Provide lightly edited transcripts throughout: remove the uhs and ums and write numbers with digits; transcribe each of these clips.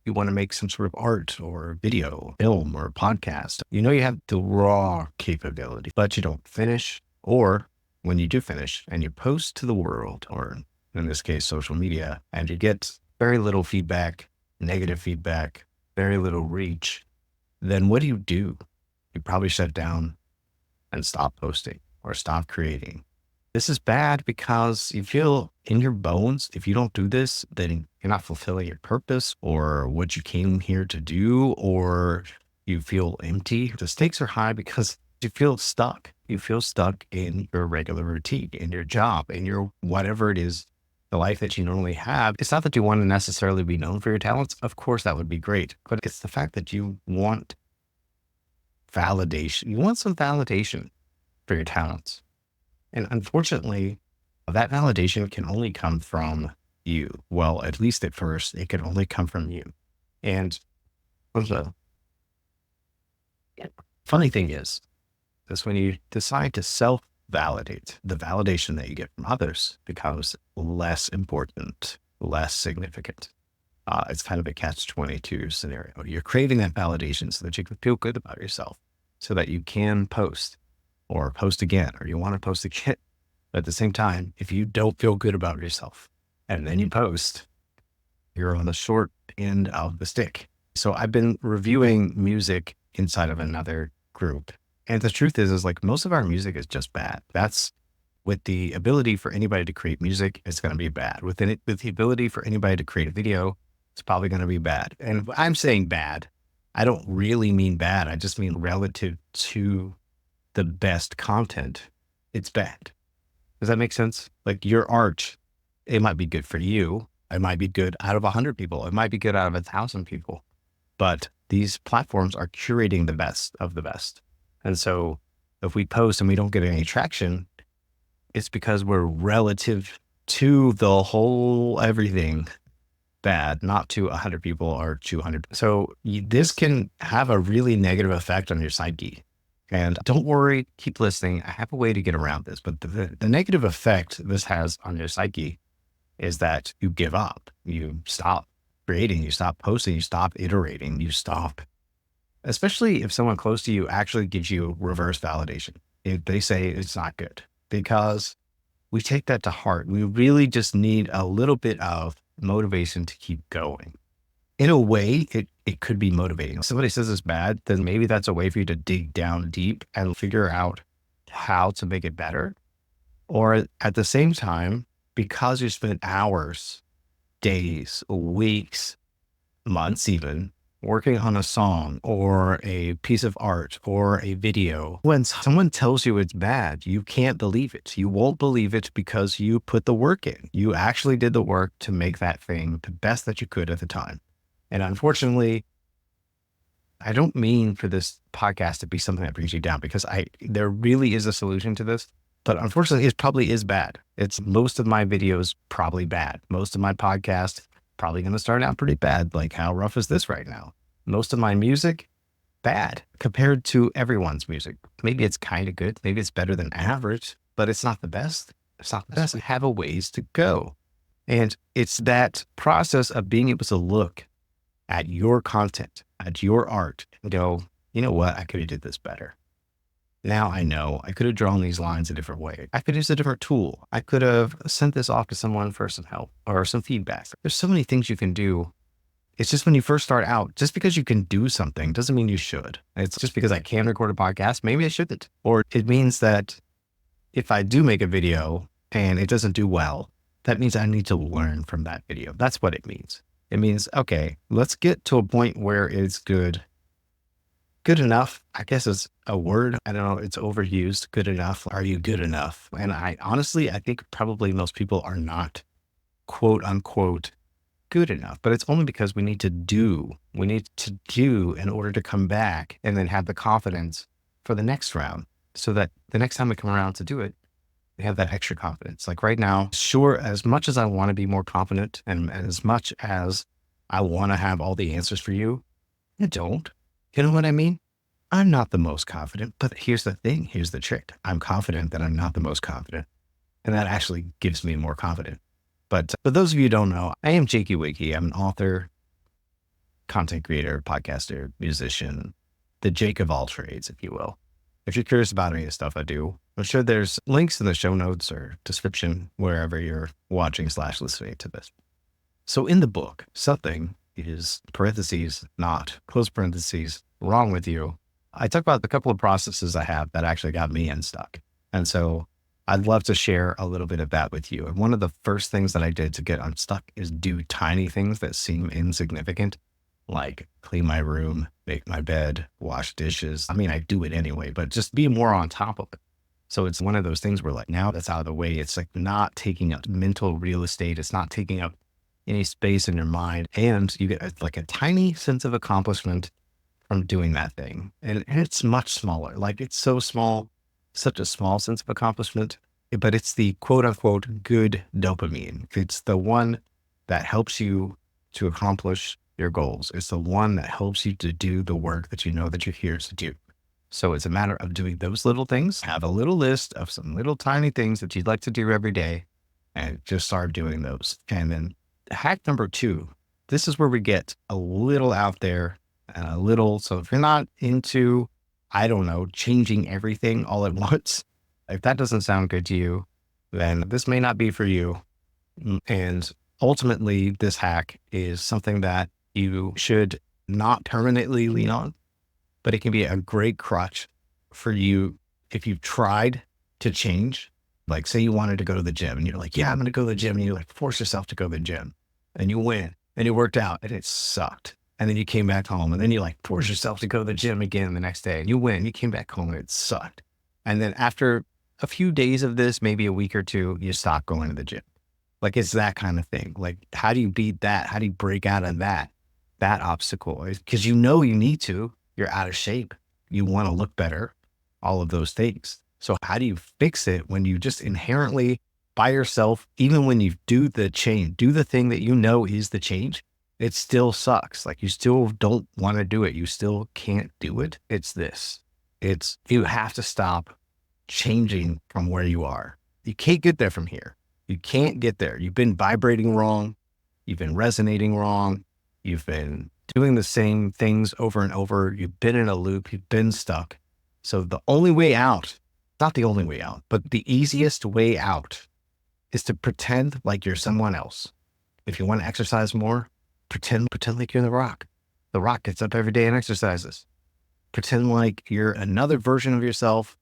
you want to make some sort of art or video, film or podcast. You know, you have the raw capability, but you don't finish. Or when you do finish and you post to the world, or in this case, social media, and you get very little feedback, negative feedback, very little reach, then what do? You probably shut down and stop posting or stop creating. This is bad because you feel in your bones, if you don't do this, then you're not fulfilling your purpose or what you came here to do, or you feel empty. The stakes are high because you feel stuck. You feel stuck in your regular routine, in your job, in your whatever it is, the life that you normally have. It's not that you want to necessarily be known for your talents. Of course, that would be great, but it's the fact that you want validation. You want some validation for your talents. And unfortunately, that validation can only come from you. Well, at least at first, it can only come from you. And the funny thing is when you decide to self-validate, the validation that you get from others becomes less important, less significant. It's kind of a catch-22 scenario. You're craving that validation so that you can feel good about yourself, so that you can post or post again, or you want to post again. But at the same time, if you don't feel good about yourself and then you post, you're on the short end of the stick. So I've been reviewing music inside of another group. And the truth is like most of our music is just bad. That's with the ability for anybody to create music, it's going to be bad. With the ability for anybody to create a video, it's probably going to be bad. And I'm saying bad, I don't really mean bad. I just mean relative to the best content, it's bad. Does that make sense? Like your art, it might be good for you. It might be good out of 100 people. It might be good out of 1,000 people. But these platforms are curating the best of the best. And so if we post and we don't get any traction, it's because we're relative to the whole everything bad, not to 100 people or 200. So this can have a really negative effect on your psyche. And don't worry, keep listening. I have a way to get around this, but the negative effect this has on your psyche is that you give up, you stop creating, you stop posting, you stop iterating, you stop, especially if someone close to you actually gives you reverse validation. If they say it's not good, because we take that to heart. We really just need a little bit of motivation to keep going. In a way, it could be motivating. If somebody says it's bad, then maybe that's a way for you to dig down deep and figure out how to make it better. Or at the same time, because you spent hours, days, weeks, months even, working on a song or a piece of art or a video, when someone tells you it's bad, you can't believe it. You won't believe it because you put the work in. You actually did the work to make that thing the best that you could at the time. And unfortunately, I don't mean for this podcast to be something that brings you down, because there really is a solution to this, but unfortunately it probably is bad. It's most of my videos probably bad. Most of my podcasts probably going to start out pretty bad. Like how rough is this right now? Most of my music, bad compared to everyone's music. Maybe it's kind of good. Maybe it's better than average, but it's not the best. It's not the best. I have a ways to go. And it's that process of being able to look at your content, at your art, and go, you know what? I could have did this better. Now I know I could have drawn these lines a different way. I could use a different tool. I could have sent this off to someone for some help or some feedback. There's so many things you can do. It's just when you first start out, just because you can do something doesn't mean you should. It's just because I can record a podcast, maybe I shouldn't. Or it means that if I do make a video and it doesn't do well, that means I need to learn from that video. That's what it means. It means, okay, let's get to a point where it's good. Good enough, I guess is a word. I don't know, it's overused. Good enough. Are you good enough? And I think probably most people are not quote unquote good enough, but it's only because we need to do in order to come back and then have the confidence for the next round, so that the next time we come around to do it, we have that extra confidence. Like right now, sure, as much as I want to be more confident and as much as I want to have all the answers for you, I don't. You know what I mean? I'm not the most confident, but here's the thing. Here's the trick. I'm confident that I'm not the most confident. And that actually gives me more confidence. But for those of you who don't know, I am Jakey Wakey. I'm an author, content creator, podcaster, musician, the Jake of all trades, if you will. If you're curious about any of the stuff I do, I'm sure there's links in the show notes or description wherever you're watching / listening to this. So in the book, something is parentheses, not close parentheses, wrong with you. I talk about the couple of processes I have that actually got me unstuck. And so I'd love to share a little bit of that with you. And one of the first things that I did to get unstuck is do tiny things that seem insignificant, like clean my room, make my bed, wash dishes. I mean, I do it anyway, but just be more on top of it. So it's one of those things where like now that's out of the way. It's like not taking up mental real estate. It's not taking up any space in your mind. And you get like a tiny sense of accomplishment from doing that thing. And it's much smaller. Like it's so small, such a small sense of accomplishment, but it's the quote unquote good dopamine. It's the one that helps you to accomplish your goals. It's the one that helps you to do the work that you know that you're here to do. So it's a matter of doing those little things. Have a little list of some little tiny things that you'd like to do every day and just start doing those. And then hack number 2, this is where we get a little out there and a little. So if you're not into, I don't know, changing everything all at once, if that doesn't sound good to you, then this may not be for you. And ultimately, this hack is something that you should not permanently lean on, but it can be a great crutch for you if you've tried to change. Like say you wanted to go to the gym and you're like, yeah, I'm going to go to the gym. And you like force yourself to go to the gym and you went and you worked out and it sucked. And then you came back home and then you like force yourself to go to the gym again the next day and you went and you came back home and it sucked. And then after a few days of this, maybe a week or 2, you stop going to the gym. Like it's that kind of thing. Like how do you beat that? How do you break out of that obstacle? Because you know you need to, you're out of shape. You want to look better, all of those things. So how do you fix it when you just inherently by yourself, even when you do the change, do the thing that you know is the change, it still sucks. Like you still don't want to do it. You still can't do it. It's this. It's you have to stop changing from where you are. You can't get there from here. You can't get there. You've been vibrating wrong. You've been resonating wrong. You've been doing the same things over and over. You've been in a loop. You've been stuck. So the only way out, not the only way out, but the easiest way out is to pretend like you're someone else. If you want to exercise more, pretend like you're The Rock. The Rock gets up every day and exercises. Pretend like you're another version of yourself,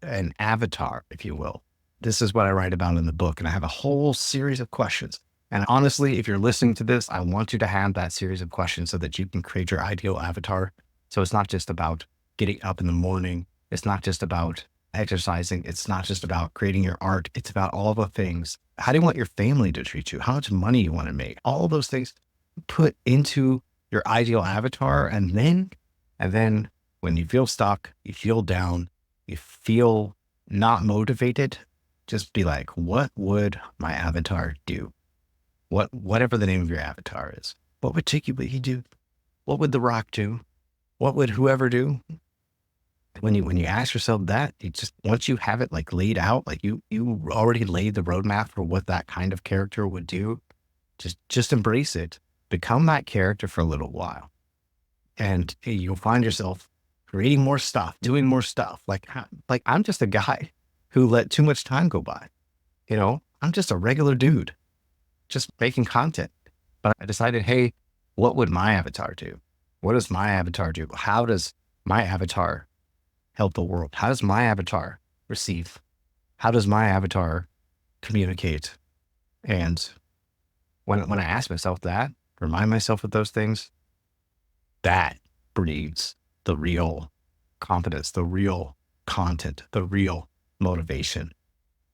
an avatar, if you will. This is what I write about in the book. And I have a whole series of questions. And honestly, if you're listening to this, I want you to have that series of questions so that you can create your ideal avatar. So it's not just about getting up in the morning. It's not just about exercising. It's not just about creating your art. It's about all the things. How do you want your family to treat you? How much money you want to make? All of those things put into your ideal avatar. And then when you feel stuck, you feel down, you feel not motivated, just be like, what would my avatar do? Whatever the name of your avatar is, what would Jakey do? What would The Rock do? What would whoever do? When you ask yourself that, you just, once you have it like laid out, like you already laid the roadmap for what that kind of character would do, just embrace it, become that character for a little while. And you'll find yourself creating more stuff, doing more stuff. Like I'm just a guy who let too much time go by. You know, I'm just a regular dude, just making content. But I decided, hey, what would my avatar do? What does my avatar do? How does my avatar help the world? How does my avatar receive? How does my avatar communicate? And when I ask myself that, remind myself of those things, that breeds the real confidence, the real content, the real motivation.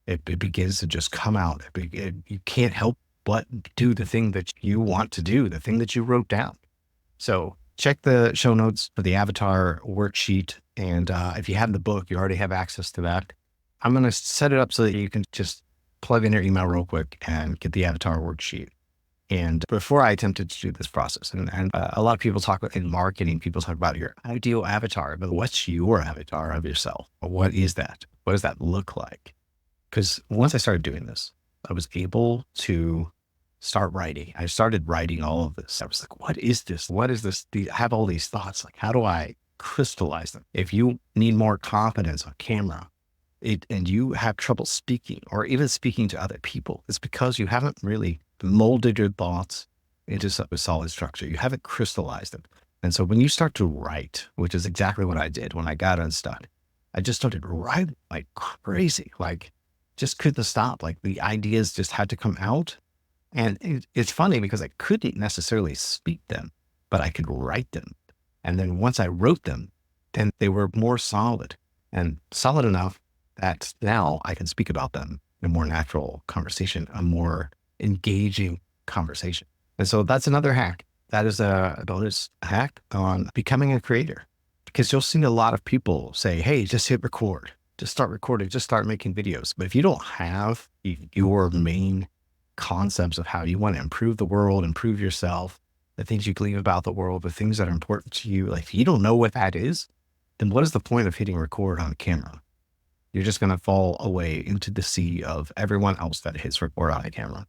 It begins to just come out. You can't help but do the thing that you want to do, the thing that you wrote down. So check the show notes for the avatar worksheet. And if you have the book, you already have access to that. I'm going to set it up so that you can just plug in your email real quick and get the avatar worksheet. And before I attempted to do this process, and a lot of people talk about in marketing, people talk about your ideal avatar, but what's your avatar of yourself? What is that? What does that look like? Because once I started doing this, I was able to start writing. I started writing all of this. I was like, what is this? What is this? I have all these thoughts. Like, how do I crystallize them? If you need more confidence on camera, and you have trouble speaking or even speaking to other people, it's because you haven't really molded your thoughts into a solid structure. You haven't crystallized them. And so when you start to write, which is exactly what I did when I got unstuck, I just started writing like crazy, like just couldn't stop. Like the ideas just had to come out. And it's funny because I couldn't necessarily speak them, but I could write them. And then once I wrote them, then they were more solid and solid enough that now I can speak about them in a more natural conversation, a more engaging conversation. And so that's another hack. That is a bonus hack on becoming a creator, because you'll see a lot of people say, hey, just hit record, just start recording, just start making videos. But if you don't have your main concepts of how you want to improve the world, improve yourself, the things you believe about the world, the things that are important to you, like if you don't know what that is, then what is the point of hitting record on camera? You're just going to fall away into the sea of everyone else that hits record on a camera.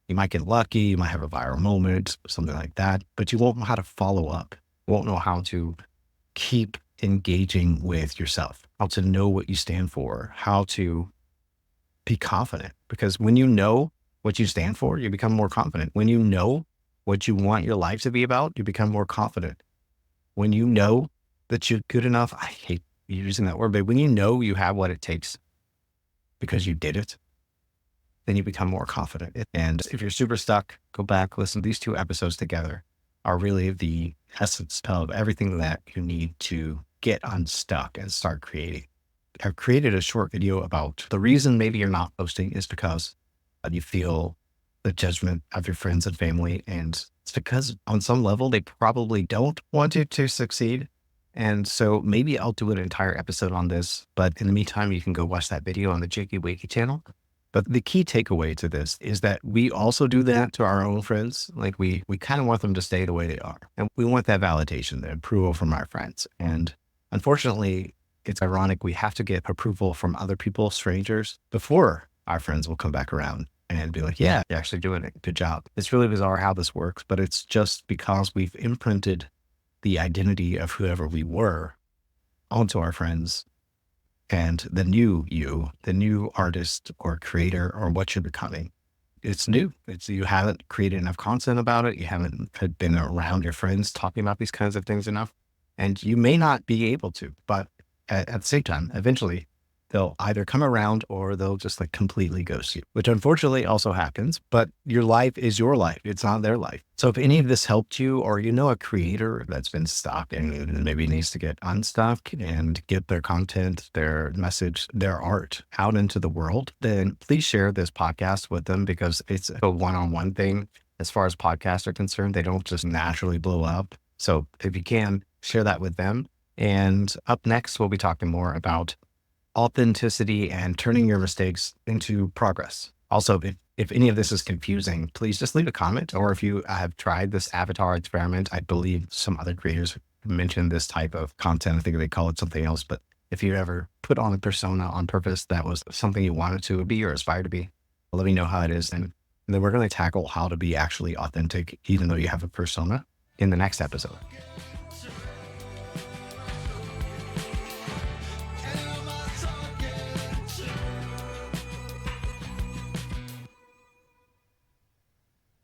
You might get lucky, you might have a viral moment, something like that, but you won't know how to follow up. You won't know how to keep engaging with yourself, how to know what you stand for, how to be confident. Because when you know what you stand for, you become more confident. When you know what you want your life to be about, you become more confident. When you know that you're good enough, I hate using that word, but when you know you have what it takes because you did it, then you become more confident. And if you're super stuck, go back, listen. These 2 episodes together are really the essence of everything that you need to get unstuck and start creating. I've created a short video about the reason maybe you're not posting is because you feel the judgment of your friends and family. And it's because on some level, they probably don't want you to succeed. And so maybe I'll do an entire episode on this, but in the meantime, you can go watch that video on the Jakey Wakey channel. But the key takeaway to this is that we also do that to our own friends. Like we kind of want them to stay the way they are. And we want that validation, the approval from our friends. And unfortunately, it's ironic. We have to get approval from other people, strangers, before our friends will come back around and be like, yeah, you're actually doing it. Good job. It's really bizarre how this works, but it's just because we've imprinted the identity of whoever we were onto our friends. And the new you, the new artist or creator or what you're becoming, it's new. You haven't created enough content about it. You haven't been around your friends talking about these kinds of things enough. And you may not be able to, but at the same time, eventually they'll either come around or they'll just like completely ghost you, which unfortunately also happens, but your life is your life. It's not their life. So if any of this helped you, or you know a creator that's been stuck and maybe needs to get unstuck and get their content, their message, their art out into the world, then please share this podcast with them, because it's a one-on-one thing. As far as podcasts are concerned, they don't just naturally blow up. So if you can, share that with them. And up next, we'll be talking more about authenticity and turning your mistakes into progress. Also, if any of this is confusing, please just leave a comment. Or if you have tried this avatar experiment, I believe some other creators mentioned this type of content. I think they call it something else. But if you ever put on a persona on purpose that was something you wanted to be or aspire to be, let me know how it is. And then we're going to tackle how to be actually authentic, even though you have a persona, in the next episode.